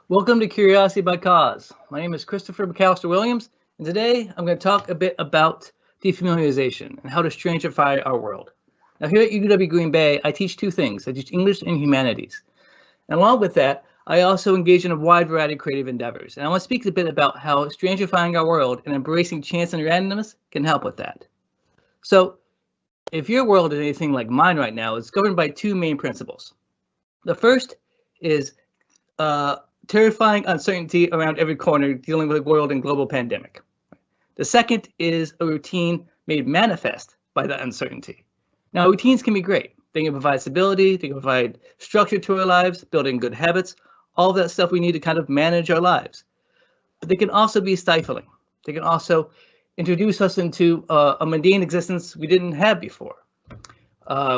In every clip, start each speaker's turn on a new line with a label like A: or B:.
A: Welcome to Curiosity by CAHSS. My name is Christopher McAllister Williams, and today I'm going to talk a bit about defamiliarization and how to Strangeify our world. Now, here at UW Green Bay, I teach two things. I teach English and Humanities. And along with that, I also engage in a wide variety of creative endeavors. And I want to speak a bit about how Strangeifying our world and embracing chance and randomness can help with that. So, if your world is anything like mine right now, it's governed by two main principles. The first is terrifying uncertainty around every corner dealing with a world and global pandemic. The second is a routine made manifest by that uncertainty. Now, routines can be great. They can provide stability, they can provide structure to our lives, building good habits, all of that stuff we need to kind of manage our lives. But they can also be stifling. They can also introduce us into a mundane existence we didn't have before.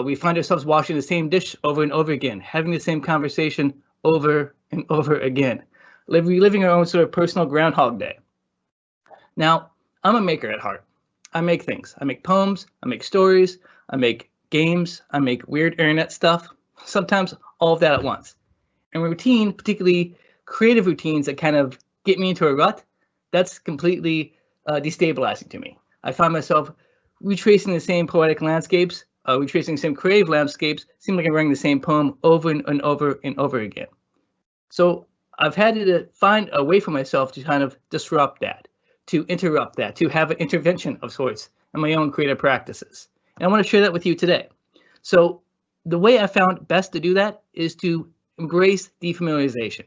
A: We find ourselves washing the same dish over and over again, having the same conversation over and over again, reliving our own sort of personal Groundhog Day. Now, I'm a maker at heart. I make things. I make poems, I make stories, I make games, I make weird internet stuff, sometimes all of that at once. And routine, particularly creative routines that kind of get me into a rut, that's completely destabilizing to me. I find myself retracing the same poetic landscapes, retracing the same creative landscapes, seem like I'm writing the same poem over and over and over again. So I've had to find a way for myself to kind of disrupt that, to interrupt that, to have an intervention of sorts in my own creative practices. And I want to share that with you today. So the way I found best to do that is to embrace defamiliarization.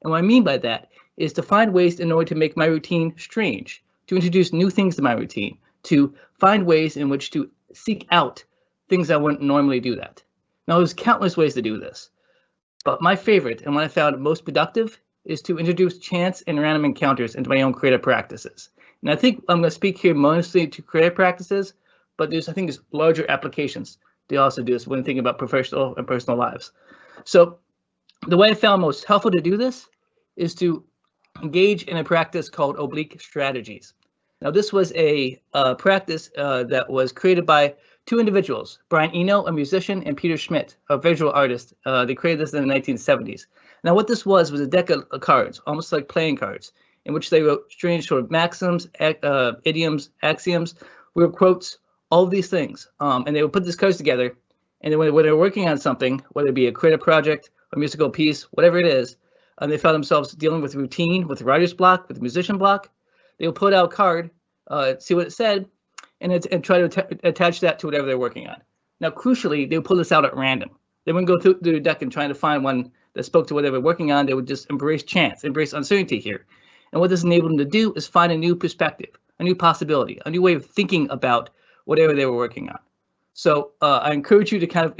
A: And what I mean by that is to find ways in order to make my routine strange, to introduce new things to my routine, to find ways in which to seek out things I wouldn't normally do that. Now, there's countless ways to do this, but my favorite and what I found most productive is to introduce chance and random encounters into my own creative practices. And I think I'm going to speak here mostly to creative practices, but I think there's larger applications to also do this when thinking about professional and personal lives. So the way I found most helpful to do this is to engage in a practice called oblique strategies. Now, this was a practice that was created by two individuals, Brian Eno, a musician, and Peter Schmidt, a visual artist. They created this in the 1970s. Now, what this was a deck of cards, almost like playing cards, in which they wrote strange sort of maxims, idioms, axioms, weird quotes, all of these things. And they would put these cards together, and then when they were working on something, whether it be a creative project, a musical piece, whatever it is, and they found themselves dealing with routine, with writer's block, with musician block, they would put out a card, see what it said, and try to attach that to whatever they're working on. Now, crucially, they would pull this out at random. They wouldn't go through the deck and try to find one that spoke to what they were working on. They would just embrace chance, embrace uncertainty here. And what this enabled them to do is find a new perspective, a new possibility, a new way of thinking about whatever they were working on. So I encourage you to kind of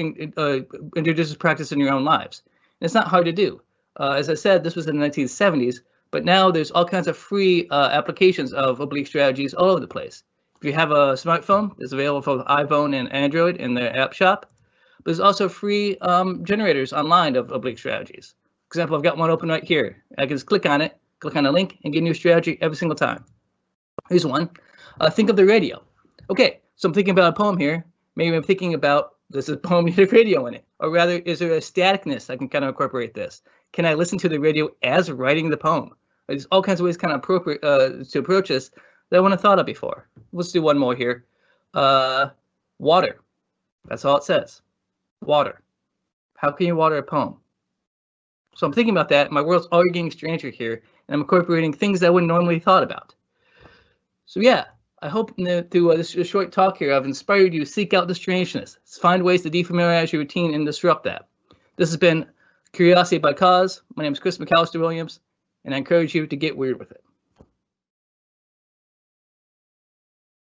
A: introduce this practice in your own lives. And it's not hard to do. As I said, this was in the 1970s, but now there's all kinds of free applications of oblique strategies all over the place. If you have a smartphone, it's available for iPhone and Android in their app shop. But there's also free generators online of oblique strategies. For example, I've got one open right here. I can just click on it, click on a link, and get a new strategy every single time. Here's one. Think of the radio. Okay, so I'm thinking about a poem here. Maybe I'm thinking about this is a poem with a radio in it. Or rather, is there a staticness I can kind of incorporate this? Can I listen to the radio as writing the poem? There's all kinds of ways kind of appropriate to approach this that I wouldn't have thought of before. Let's do one more here. Water. That's all it says. Water. How can you water a poem? So I'm thinking about that. My world's already getting stranger here, and I'm incorporating things that I wouldn't normally have thought about. So yeah, I hope through this short talk here, I've inspired you to seek out the strangeness, find ways to defamiliarize your routine and disrupt that. This has been Curiosity by CAHSS. My name is Chris McAllister Williams, and I encourage you to get weird with it.